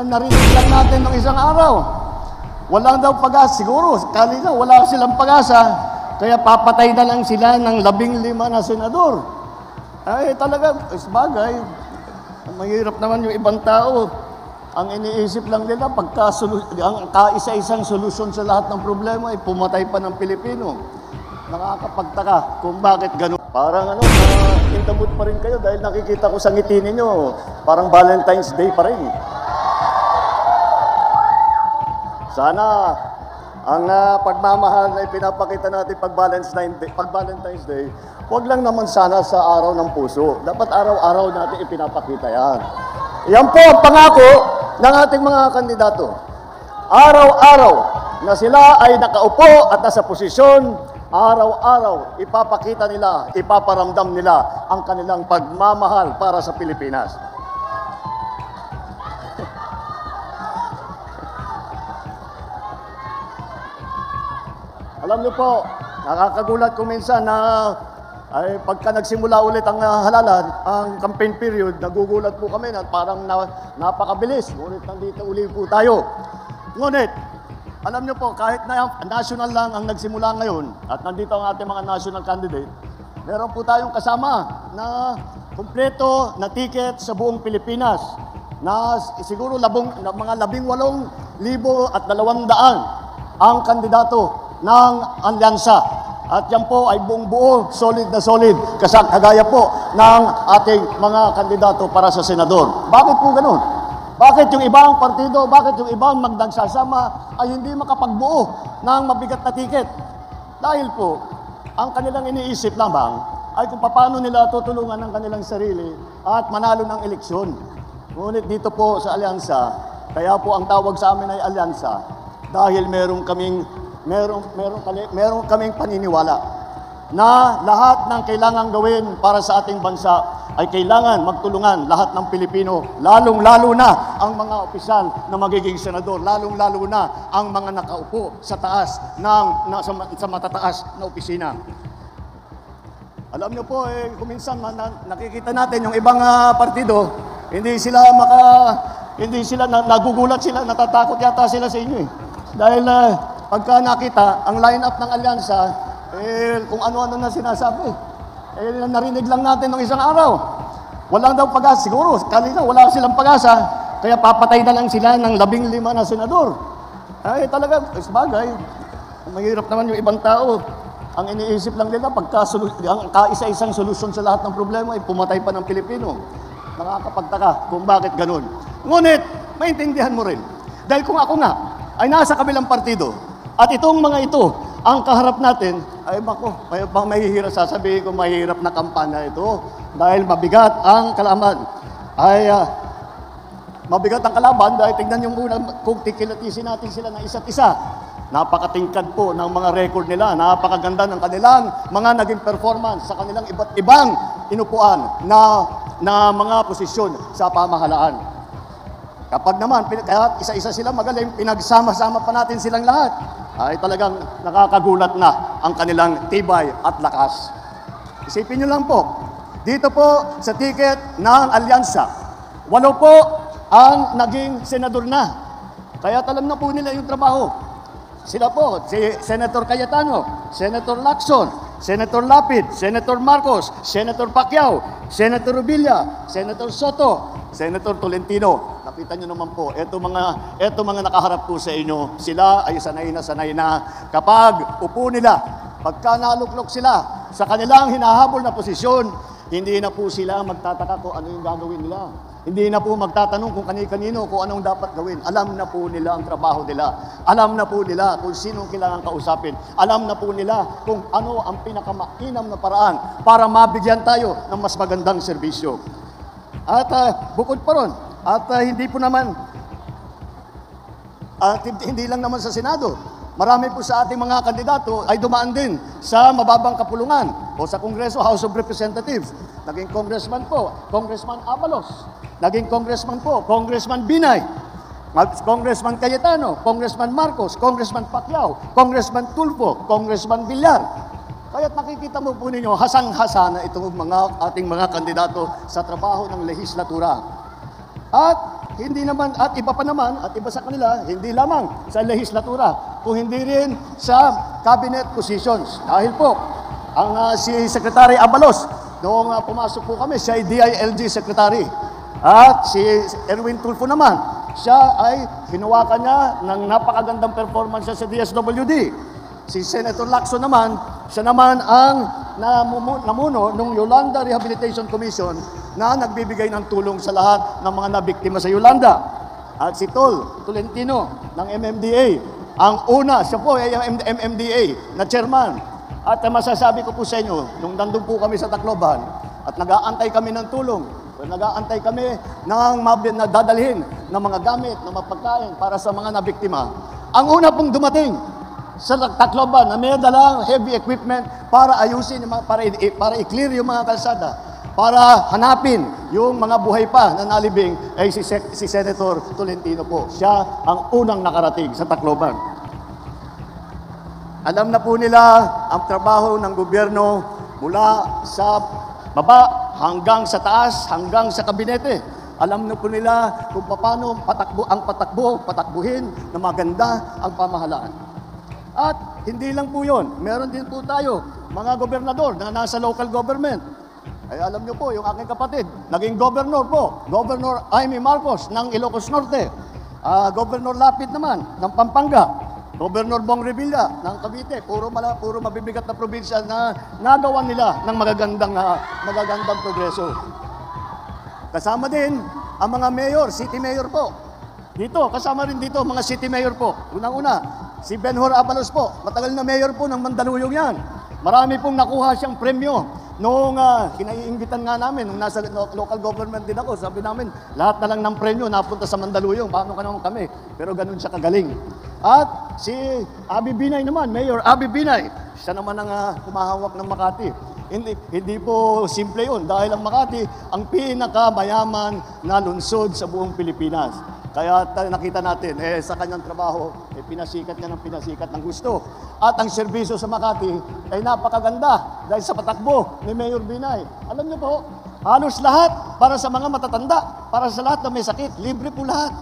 narinig lang natin ng isang araw. Walang daw pag-asa. Siguro, kanina wala silang pag-asa. Kaya papatay na lang sila ng 15 na senador. Ay talaga, bagay. Mahirap naman yung ibang tao. Ang iniisip lang nila, ang kaisa-isang solusyon sa lahat ng problema ay pumatay pa ng Pilipino. Nakakapagtaka kung bakit gano'n. Parang intabot pa rin kayo dahil nakikita ko sa ngiti ninyo, parang Valentine's Day pa rin. Sana ang pagmamahal na ipinapakita natin pag Valentine's Day, huwag lang naman sana sa araw ng puso. Dapat araw-araw natin ipinapakita yan. Yan po ang pangako ng ating mga kandidato. Araw-araw na sila ay nakaupo at nasa posisyon, araw-araw ipapakita nila, ipaparamdam nila ang kanilang pagmamahal para sa Pilipinas. Alam niyo po, nakakagulat ko minsan na pagka nagsimula ulit ang halalan, ang campaign period, nagugulat po kami na parang napakabilis. Ngunit nandito uli po tayo. Ngunit, alam niyo po, kahit na national lang ang nagsimula ngayon, at nandito ang ating mga national candidate, meron po tayong kasama na kumpleto na ticket sa buong Pilipinas na siguro mga 18,200 ang kandidato ng alyansa. At yan po ay buong buo, solid na solid, kagaya po ng ating mga kandidato para sa senador. Bakit po ganun? Bakit yung ibang partido, bakit yung ibang magnagsasama ay hindi makapagbuo ng mabigat na tiket? Dahil po, ang kanilang iniisip lamang ay kung paano nila tutulungan ang kanilang sarili at manalo ng eleksyon. Ngunit dito po sa alyansa, kaya po ang tawag sa amin ay alyansa, dahil meron kaming paniniwala na lahat ng kailangan gawin para sa ating bansa ay kailangan magtulungan lahat ng Pilipino, lalong-lalo na ang mga opisyal na magiging senador, lalong-lalo na ang mga nakaupo sa taas sa matataas na opisina. Alam niyo po, kuminsan nakikita natin yung ibang partido, hindi sila nagugulat sila, natatakot yata sila sa inyo. Dahil pagka nakita ang line-up ng alyansa, kung ano-ano na sinasabi. Narinig lang natin ng isang araw. Walang daw pag-asa. Siguro, kanina wala silang pag-asa. Kaya papatay na lang sila ng 15 na senador. Ay talaga, bagay. Mahirap naman yung ibang tao. Ang iniisip lang nila, ang kaisa-isang solusyon sa lahat ng problema ay pumatay pa ng Pilipino. Nakakapagtaka kung bakit ganun. Ngunit, maintindihan mo rin. Dahil kung ako nga, ay nasa kabilang partido, at itong mga ito, ang kaharap natin, ay mahihirap, sasabihin ko mahirap na kampanya ito. Dahil mabigat ang kalaban. Mabigat ang kalaban dahil tignan yung muna kung tikilatisin natin sila ng isa't isa. Napakatingkad po ng mga record nila, napakaganda ng kanilang mga naging performance sa kanilang iba't ibang inupuan na mga posisyon sa pamahalaan. Kapag naman, kaya isa-isa sila magaling, pinagsama-sama pa natin silang lahat, ay talagang nakakagulat na ang kanilang tibay at lakas. Isipin nyo lang po, dito po sa ticket ng alyansa, 8 po ang naging senador na. Kaya alam na po nila yung trabaho. Sila po, si Senator Cayetano, Senator Lacson, Senator Lapid, Senator Marcos, Senator Pacquiao, Senator Rubilla, Senator Soto, Senator Tolentino. Nakita nyo naman po, eto mga nakaharap po sa inyo, sila ay sanay na kapag upo nila, pagka naluklok sila sa kanilang hinahabol na posisyon, hindi na po sila magtataka kung ano yung gagawin nila. Hindi na po magtatanong kung kani-kanino kung anong dapat gawin. Alam na po nila ang trabaho nila. Alam na po nila kung sino kailangan kausapin. Alam na po nila kung ano ang pinakamainam na paraan para mabigyan tayo ng mas magandang serbisyo. At bukod pa ron, hindi lang naman sa Senado, marami po sa ating mga kandidato ay dumaan din sa mababang kapulungan o sa Kongreso, House of Representatives. Naging congressman po, Congressman Abalos. Naging congressman po, Congressman Binay. Congressman Cayetano, Congressman Marcos, Congressman Pacquiao, Congressman Tulfo, Congressman Villar. Kaya't nakikita mo po ninyo, hasang-hasa na itong ating mga kandidato sa trabaho ng lehislatura. At hindi naman, at iba pa naman, at iba sa kanila, hindi lamang sa lehislatura, kung hindi rin sa cabinet positions. Dahil po, ang si Secretary Abalos, noong pumasok po kami, siya ay DILG Secretary. At si Erwin Tulfo naman, siya ay hinawakan niya ng napakagandang performance sa DSWD. Si Senator Lacson naman, siya naman ang namuno ng Yolanda Rehabilitation Commission na nagbibigay ng tulong sa lahat ng mga nabiktima sa Yolanda. At si Tolentino ng MMDA, ang una, siya po ay ang MMDA na chairman. At masasabi ko po sa inyo, nung nandun po kami sa Tacloban at nag-aantay kami ng tulong, nag-aantay kami ng dadalhin ng mga gamit, ng mapagkain para sa mga nabiktima. Ang una pong dumating sa Tacloban na may dalang heavy equipment para ayusin, para i-clear yung mga kalsada, para hanapin yung mga buhay pa na nalibing ay si Senator Tolentino po. Siya ang unang nakarating sa Tacloban. Alam na po nila ang trabaho ng gobyerno mula sa baba hanggang sa taas, hanggang sa kabinete. Alam na po nila kung paano patakbuhin na maganda ang pamahalaan. At hindi lang po yun, meron din po tayo, mga gobernador na nasa local government. Ay alam nyo po, yung aking kapatid, naging governor po, Governor Jaime Marcos ng Ilocos Norte, Governor Lapid naman ng Pampanga, Governor Bong Revilla ng Cavite, puro mabibigat na probinsya na nagawa nila ng magagandang progreso. Kasama din ang mga mayor, city mayor po. Dito, kasama rin dito mga city mayor po. Unang-una, si Benhur Abalos po, matagal na mayor po ng Mandaluyong yan. Marami pong nakuha siyang premyo. Noong kinaiinggitan nga namin, nung nasa local government din ako, sabi namin, lahat na lang ng premyo napunta sa Mandaluyong, paano ka naman kami? Pero ganun siya kagaling. At si Abby Binay naman, Mayor Abby Binay, siya naman ang humahawak ng Makati. Hindi po simple yun, dahil ang Makati ang pinakamayaman na lungsod sa buong Pilipinas. Kaya nakita natin, sa kanyang trabaho, pinasikat niya ng pinasikat ng gusto. At ang serbisyo sa Makati ay napakaganda dahil sa patakbo ni Mayor Binay. Alam niyo po, halos lahat para sa mga matatanda, para sa lahat na may sakit, libre po lahat.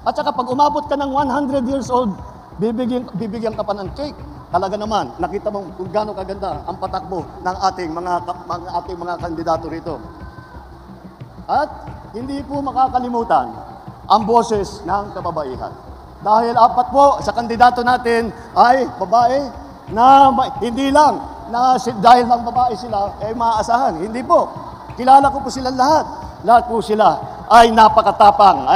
At saka pag umabot ka ng 100 years old, bibigyan ka pa ng cake. Talaga naman, nakita mo kung gaano kaganda ang patakbo ng ating mga kandidato rito. At hindi po makakalimutan ang boses ng kababaihan. Dahil apat po sa kandidato natin ay babae na hindi lang na dahil lang babae sila ay maaasahan. Hindi po. Kilala ko po silang lahat. Lahat po sila ay napakatapang,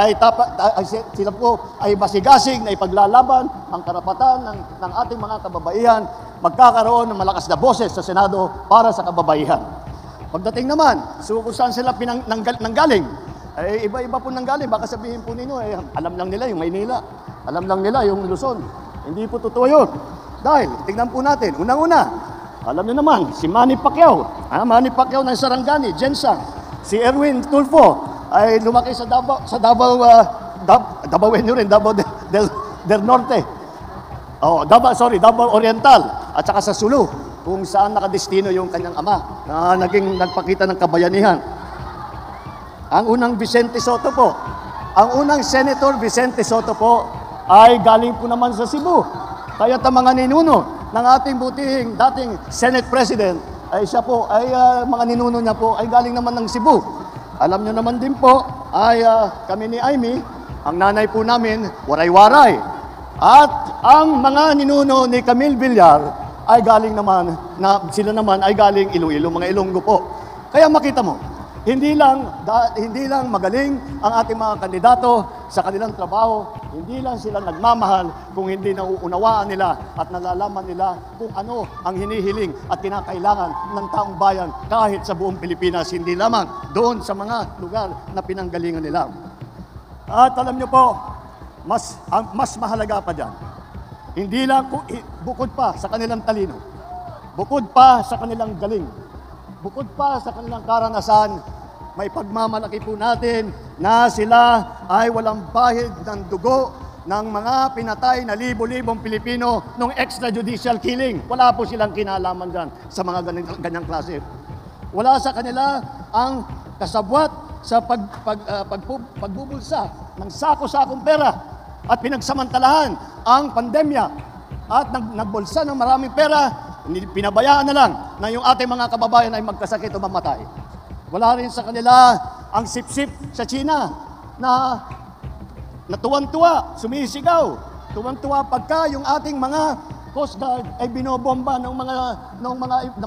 sila po ay masigasig na ipaglalaban ang karapatan ng ating mga kababaihan, magkakaroon ng malakas na boses sa Senado para sa kababaihan. Pagdating naman, kung saan sila nanggaling, ay iba-iba po nanggaling, baka sabihin po ninyo, alam lang nila yung Maynila, alam lang nila yung Luzon. Hindi po totoo yun. Dahil, tignan po natin, unang-una, alam niyo naman, si Manny Pacquiao ng Sarangani, Jensang, si Erwin Tulfo ay lumaki sa Davao del Norte. Davao Oriental at saka sa Sulu, kung saan nakadestino yung kanyang ama na nagpakita ng kabayanihan. Ang unang Senator Vicente Soto po ay galing po naman sa Cebu. Kaya't ang mga ninuno ng ating butihing dating Senate President ay siya po, mga ninuno niya po ay galing naman ng Cebu. Alam niyo naman din po, ay kami ni Amy, ang nanay po namin, waray-waray. At ang mga ninuno ni Camille Villar ay galing naman, sila naman ay galing Iloilo, mga Ilonggo po. Kaya makita mo, hindi lang magaling ang ating mga kandidato sa kanilang trabaho, hindi lang sila nagmamahal kung hindi nauunawaan nila at nalalaman nila kung ano ang hinihiling at kinakailangan ng taong bayan kahit sa buong Pilipinas, hindi lamang doon sa mga lugar na pinanggalingan nila. At alam niyo po, mas mahalaga pa dyan, hindi lang bukod pa sa kanilang talino, bukod pa sa kanilang galing, bukod pa sa kanilang karanasan, may pagmamalaki po natin na sila ay walang bahid ng dugo ng mga pinatay na libo-libong Pilipino nung extrajudicial killing. Wala po silang kinalaman dyan sa mga ganyang klase. Wala sa kanila ang kasabwat sa pagbubulsa ng sako-sakong pera at pinagsamantalahan ang pandemya at nagbulsa ng maraming pera, pinabayaan na lang na yung ating mga kababayan ay magkasakit o mamatay. Wala rin sa kanila ang sip-sip sa China na tuwan-tuwa, sumisigaw. Tuwan-tuwa pagka yung ating mga Coast Guard ay binobomba ng mga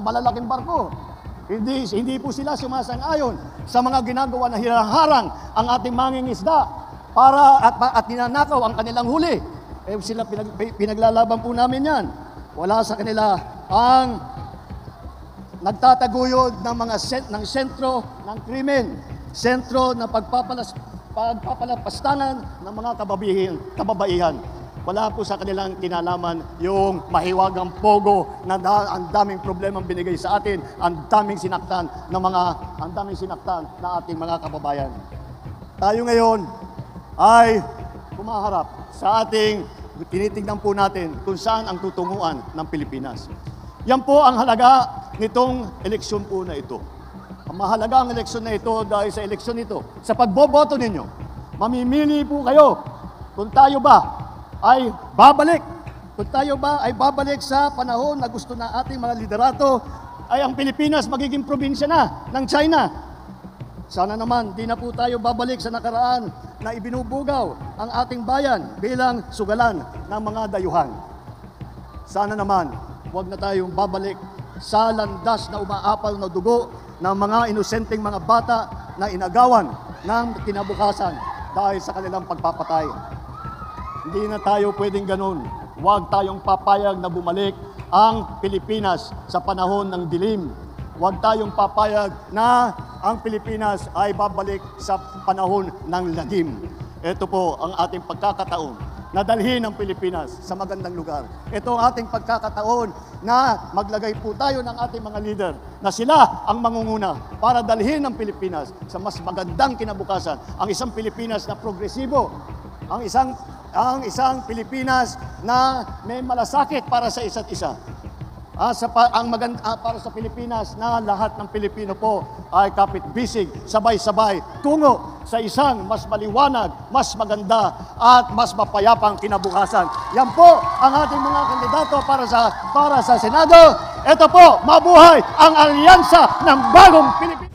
malalaking barko. Hindi po sila sumasang-ayon sa mga ginagawa na hinaharang ang ating mangingisda para at ninanakaw ang kanilang huli. Sila pinaglalaban po namin yan. Wala sa kanila ang nagtataguyod ng sentro ng krimen, sentro ng pagpapalapastangan ng mga kababaihan. Wala po sa kanilang kinalaman yung mahiwagang pogo na ang daming problemang binigay sa atin, ang daming sinaktan na ating mga kababayan. Tayo ngayon ay kumaharap sa ating tinitingnan po natin kung saan ang tutunguan ng Pilipinas. Yan po ang halaga nitong eleksyon po na ito. Ang mahalaga ang eleksyon na ito dahil sa eleksyon ito, sa pagboboto ninyo, mamimili po kayo kung tayo ba ay babalik. Kung tayo ba ay babalik sa panahon na gusto na ating mga liderato, ay ang Pilipinas magiging probinsya na ng China. Sana naman, di na po tayo babalik sa nakaraan na ibinubugaw ang ating bayan bilang sugalan ng mga dayuhan. Sana naman, huwag na tayong babalik sa landas na umaapal na dugo ng mga inosenteng mga bata na inagawan ng kinabukasan dahil sa kanilang pagpapatay. Hindi na tayo pwedeng ganun. Huwag tayong papayag na bumalik ang Pilipinas sa panahon ng dilim. Huwag tayong papayag na ang Pilipinas ay babalik sa panahon ng lagim. Ito po ang ating pagkakataon na dalhin ang Pilipinas sa magandang lugar. Ito ang ating pagkakataon na maglagay po tayo ng ating mga leader na sila ang mangunguna para dalhin ang Pilipinas sa mas magandang kinabukasan. Ang isang Pilipinas na progresibo, ang isang Pilipinas na may malasakit para sa isa't isa. Para sa Pilipinas na lahat ng Pilipino po ay kapit-bisig, sabay-sabay, tungo sa isang mas maliwanag, mas maganda at mas mapayapang kinabukasan. Yan po ang ating mga kandidato para sa Senado. Ito po, mabuhay ang alyansa ng bagong Pilipinas!